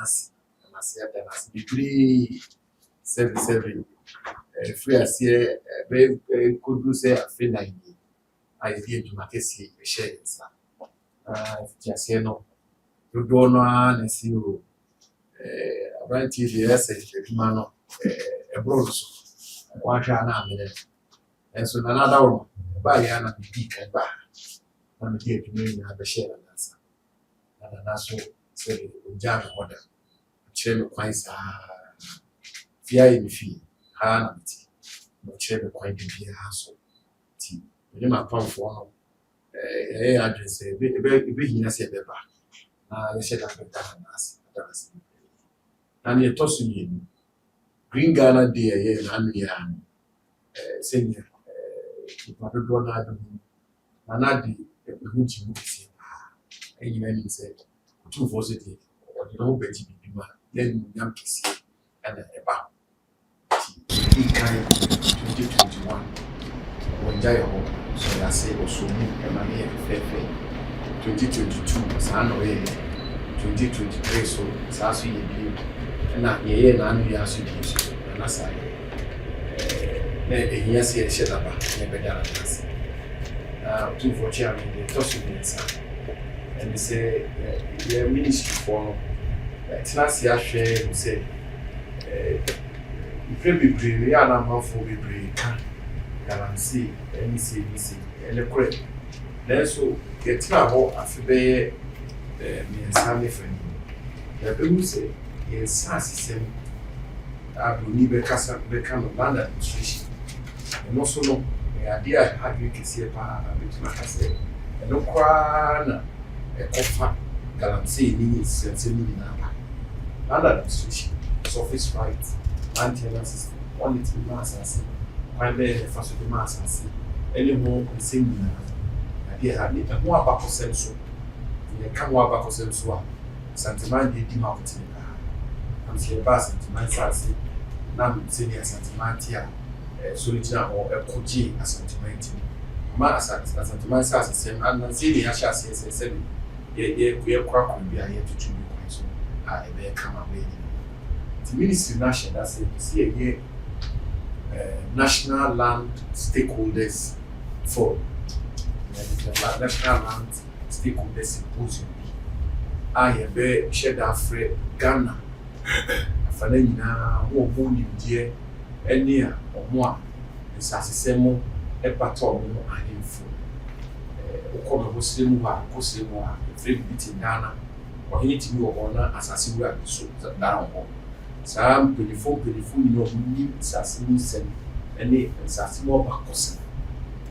Nancy, and I said that as degree 77. Free as here, could do say a free 90. I did to my case, a share in some. Just here, no, you don't know, and see you. I went to the essay, man, a bronze. One shall not minute. And so another one, by Anna Peak and back. I'm here to me, I have a share and answer. And that's what said, Jam order. Chair quite fear in fee, Hanamity, no chair quite to be a household. Tea. You might come for address a bit in a set the back. I said I could done as and you're tossing in Green Ghana dear, and senior. And I did a good and you said, 2 for city, or the whole betty be then young kissy and a bar. 2021 when Jayo, so I say, was so new and money fair 2022, San away 2023, so Sassy you and not ye and we are so and as I yes, yes, shut up, never done us. 2 for charity, tossing me, and they say, the ministry for last year, share, say, you can be brave, we are not for be brave, and see, and see, and the correct. Then so get travel after me and Sammy friend. The people say, yes, Sassy, I will need become land administration. And also, no, the idea how you can see a power between my say, and no crown. A coffer, galamsey needs and sending in land administration, surface rights, maintenance system, quality mass, primary facility mass, any more singing. Idea had it a more back of senso. You come more back of senso. Santiman did marketing. I'm here, Bass, and my sassy, Nam senior Santimantia, Solitina or a Koji as Santimanti. Mass as Santiman sassy, same and senior chassis, said. We are quite be here to do so. I may come away. The Ministry National, that's it. See a year National Land Stakeholders Forum. National Land Stakeholders Symposium. I have a shed afraid Ghana. Fanina, who bone dear, and near or more. The Sassimo, a patrol, and info. Okoma Muslim Kusima, free beating Ghana, or anything you honor as a single so down home. Some 24 no need Sassini send any Sassimo Bacosa.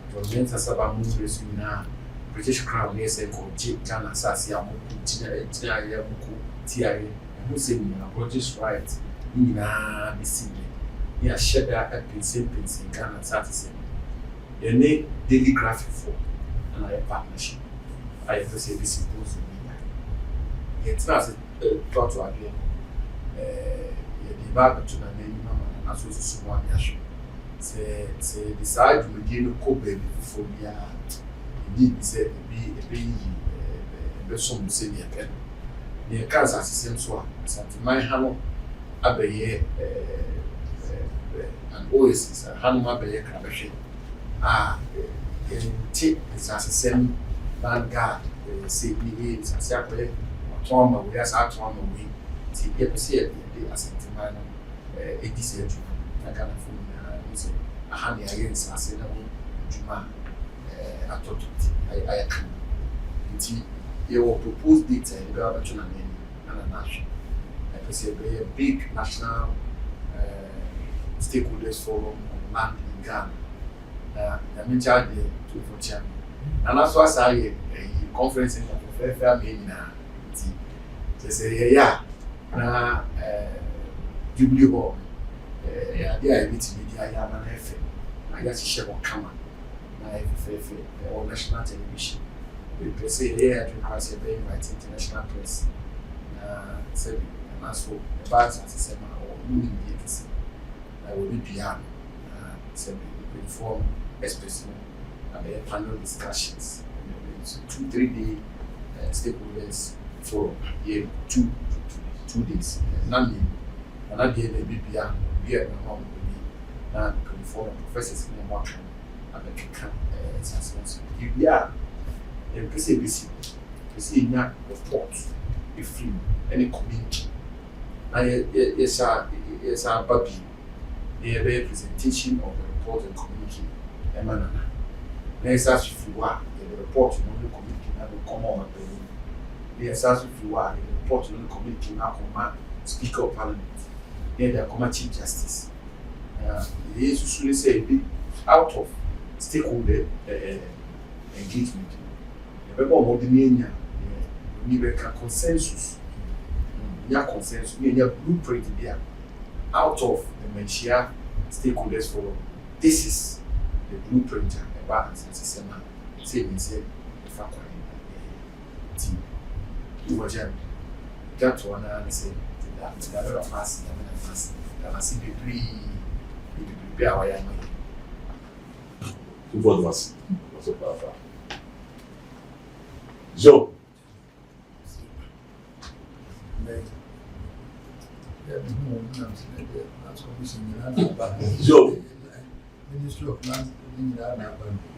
From Saba Muslims now, British Crown, yes, and called Ghana Sassia, Tina Yamuku, Tia, who say British rights in the city. Near Shedder at Pins in Ghana Sassy. Your name daily graphic for. And I partnership. I have to say this is supposed to be it's not a thought to again. The back to the name as well as one yash. Say decide to begin to cope for me. Indeed, say be some senior pen. Near Kansas, same so. My Hano Abbey and Oasis and Hanuma Bay Crabashi. Take this as a same vanguard, CPA, and Saturday, or Tom, we are our Tom away. See, you see it as a man, a decent, I can't afford a honey against us in a room, Juma, I thought I can. You will propose data in government and a national. I can say a big national stakeholders forum on land in Ghana. I mean, charge the 2 for chairman. And that's why I say a conference in the fair meeting. They say, yeah, Jubilee Hall. They are meeting the Ayaman FM. I guess share what come on. Or national television. We say, yeah, to pass a very invited international press. And also, the bags as a seminar or moving the agency. I will be piano. Inform especially panel discussions. It's 2-3 day stakeholders for year 2 2 days. None another day they be beyond here at home. And for professors in the market and the camp assessments. You are a PCBC, see not report if free any community. Yes, our baby, the presentation of the report and community. Emana. Next, as if you are the report in the community, and the common. Yes, as if you are the report in the community, now command Speaker of Parliament. Then the command Chief Justice. They usually say out of stakeholder engagement. The people of the Nanya need a consensus. Yeah, consensus. We have blueprint there. Out of the Menchia stakeholders for this is the blueprint and balance and system. Say the fact team. You watch that one and say that the other of us, and I see the three. Be our young man. What was so powerful? Joe. Joe. Ministry of Lands,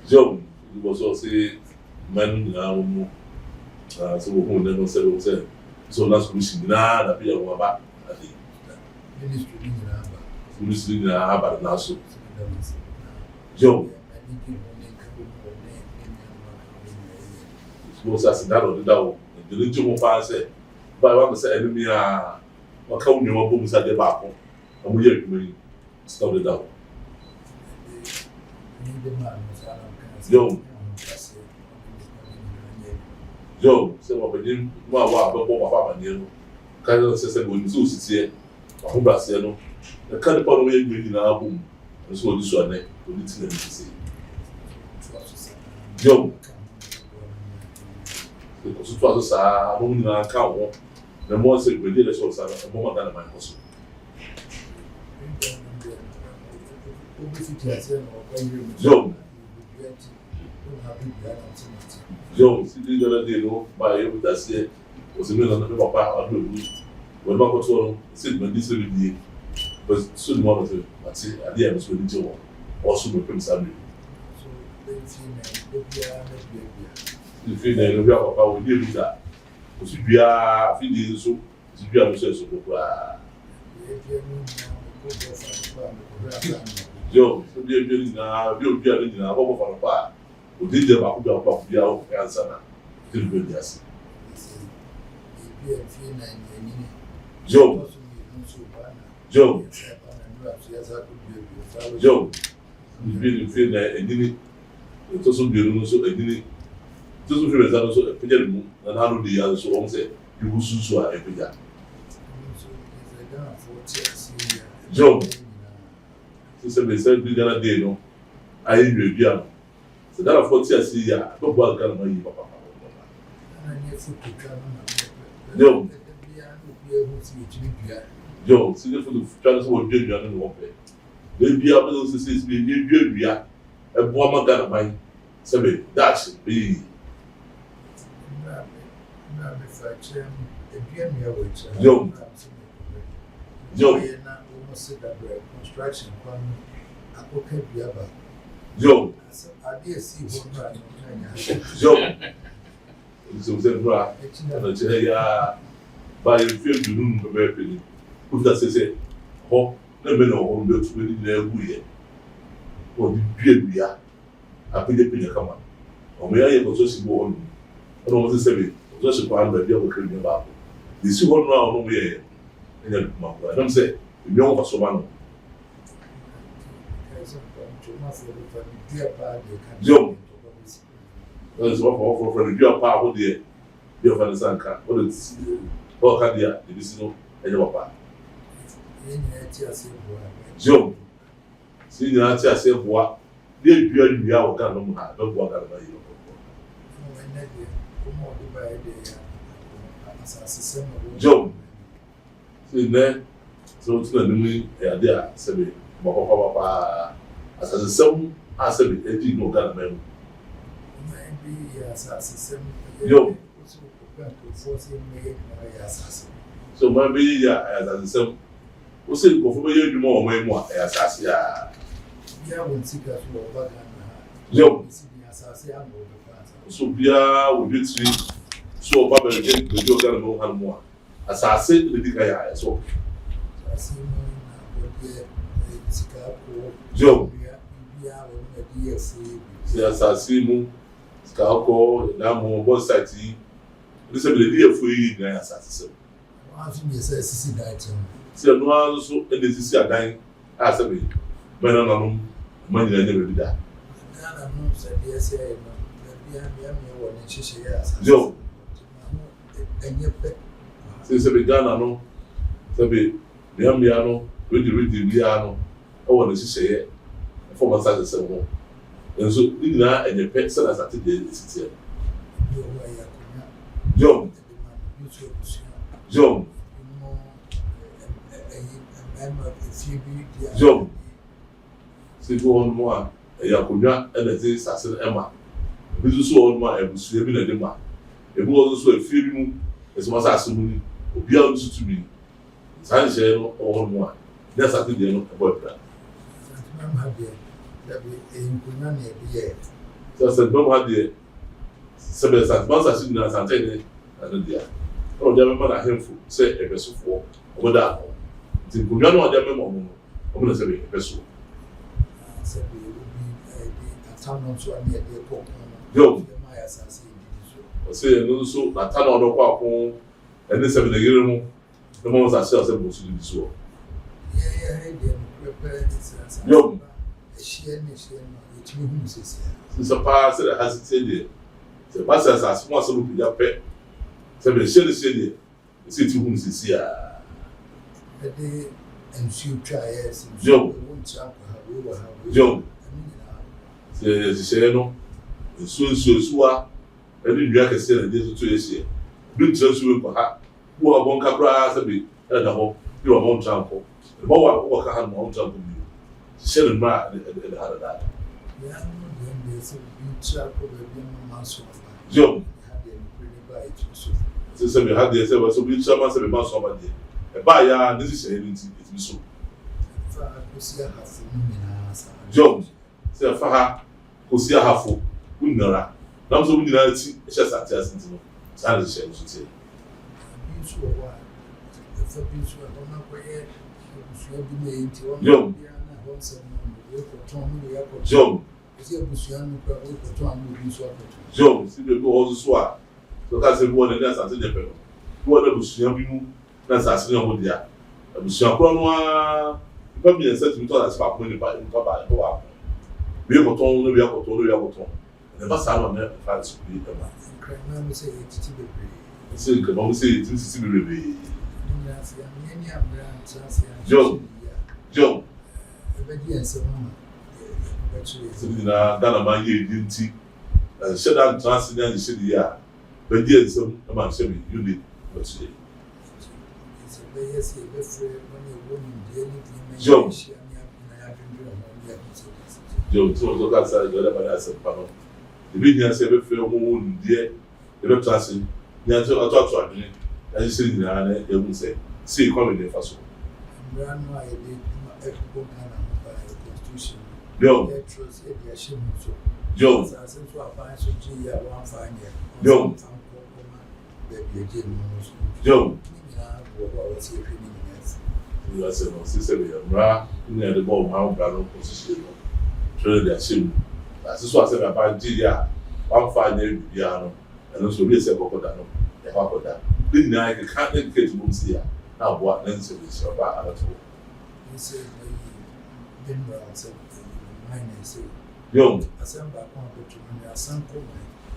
Joe, you was also man, so who never said, so last week, none appear about Ministry Ministry in Harvard Nassau. Joe. Was as that or the down. The little one said, but I want to say, enemy are what come your booms at the back. And we are stop the down. Joe. Joe, say what with him, wow, but Papa, you kind of says, when you see here, who was there. The kind of way you in our home, and so this one, we need to say. Joe, because it was a woman in our account, the more said we did a sort of a moment than my hustle. Joe, see the other day, no, by every day, was a million of the papa, when my control said when this will be. But soon one of them, I say, at the end of the day, also the Prince Andrew. If you know, we have our deal with that. Because we are feeding so, we are so. Joe, so we are doing now, we are doing now, over for a part. We did the back of the out answer. Till good, yes. Joe. Joe, Joe, you feel that a minute, it doesn't be also a minute. It doesn't feel that also a picture and how the other so say you will soon a picture. Joe, sister, they said, we're gonna day, no, I ain't real piano. So that of 40 years, yeah, I don't want to come on papa. Joe. Joe, see the transfer of Junior and Wompe. Maybe I will say, maybe a woman got a mind. Say, that's be. Joe, Joe, construction. Joe, Joe, so said, and by a few to noon for very who does say, oh, never know on the within their way. Or the beard we are. I put the pin come on. Or may I also see one? I don't want to say it. Just a part of the other criminal about. The see one round away. I don't say, you know what's so one. Joe, that's what for the dear power there. Dear Father Sanka, what is all Candia, the Bissino, and your papa. Joe, see the answer, I say, what? Dear, you are going to have, don't walk out of my Joe, see there, so it's not only a dear, say, Papa, as a son, I said, it did no gun, man. Joe, So my be ya as the same. We say go for you more as I see. Yeah, when seekers who are back and Yo, as I am over so Bia will be three. So Papa again, the joke and more and more. As I said, the big guy, so I see Joe, yes, as I see moon, Scalco, Namo, both sides. This is the idea for you, as I said. I think yes, I see that. So no one so and this is a dying as a bit. But I don't money I never did that. Joe, since I began, I know, Sabi, Yamiano, with the piano, I want to say it. For my side, the same one. And so, Nina and your pet son as I did this here. John, John, John, see go on more. A Yakuya and a day, Sasson Emma. We do so on my able swimming at the man. It was also a feeling as much as soon as be able to be. Sanjay or more. That's I think they're not about that. So I said, no, my dear. Seven months I seen as I tell you, and dear. Oh, the man I helpful, say a vessel for over that. The Guyano, the member, I'm going to say a vessel. Yo, I say, no, so I turn on the walk home, and this 7 years, the moment I sell them to do so. Yo, since a pass that has it said it, the passes as small as your pet. So the shell is said, the city whom is here. And few tries, Joe, Joe, say no, and so, and you can say that this is 2 years here. Big church will for her, who are one capra as a bit, and the whole, you are one jump. The more walk a hand on jump with you. Shell and mar and the other that. Joe, since we had the so we shall answer the mouse over there. By ya, this is anything, it's so. Joe, say for her, who see a half full, Winnera. Now, so we did not see just at just into Sandy Shell, she said. Joe, Joe, Joe, see the go also swap. So that's a one and that's at the level. What a Lucian, that's as no dear. A Lucian Cronwa, probably a set to tell us about money by the we have told, we have told, never sound on that fights to be the man. Say, can always say it is to be. Joe, Joe, Dana, my year didn't see. And shut down transit and the city, yeah. But yes, some among semi, you need what say. Joe, Joe, so that's the other as a panel. The video said, if you're moon, dear, the web transit, you have to talk to me. As you see, they won't say, see, come in the first one. Joe, Joe, Joe, Joe. You are saying, sister, Ra, you know the ball, how Brano position, trade their sim. That's what I said about Gia, 1 5 year piano, and also be a second Codano, the Hakoda. Didn't I can't get to Musia? Now, what then say this about other two? You say, Young, assemble a sample,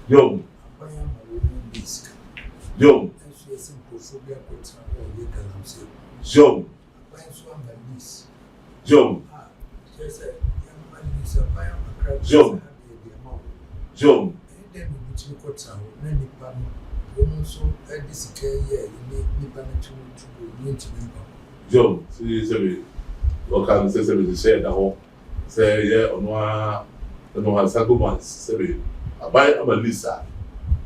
young, I am a woman disc. young, And she is simple phobia quotes and all you can say. young, I am so by this. young, Just a young man is a buyer of a crowd. Joe. Young, And then we between quotes and many partner. Women so at this care, yeah, you make me panic to go into member. young, see, what can say to share the whole say, yeah, on one settlements, say, I buy a Lisa,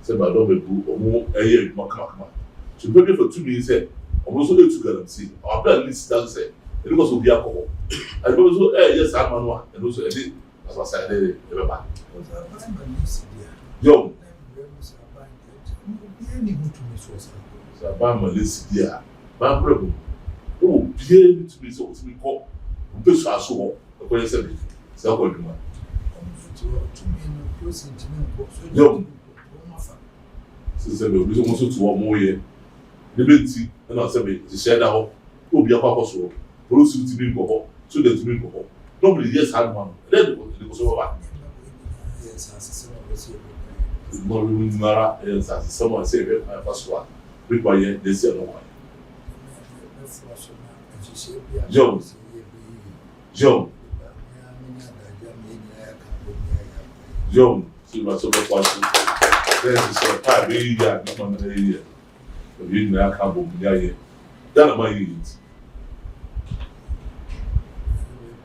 say, but don't be or more a year, more come. To pay for 2 minutes, say, also need to guarantee. Our plan list does say, it was to be alcohol. And also, yes, I'm manual, and also, as I said, ever back. Yo, Sabama list here, Bambrable. Oh, be to be so to be called. This I saw, according to me, so what do you since we also to one more year. The beauty and not say the share out will be a purpose of those who to be go so that to be go. Nobody yes had one. Then it was over. Yes, as a More Mara as someone say first one. Require this year no one. John, see my super party. Then it's a pie, baby, I'm on the area. You know, I can't book the that my unit.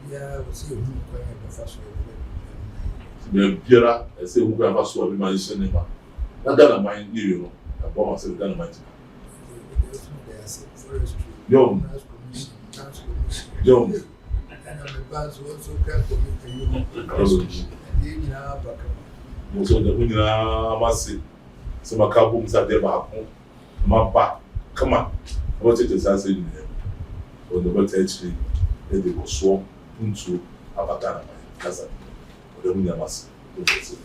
Yeah, we see who can have the first The Piera, I say, who can have a swap in my cinema. Not that my you, I bought myself down my Yo, and the bus also can commit to you. also the winner must say, some cabums at their back home. My back, come on. What it is I say in there. On the better actually, then they will swarm into Abagana. That's it. The winner must say.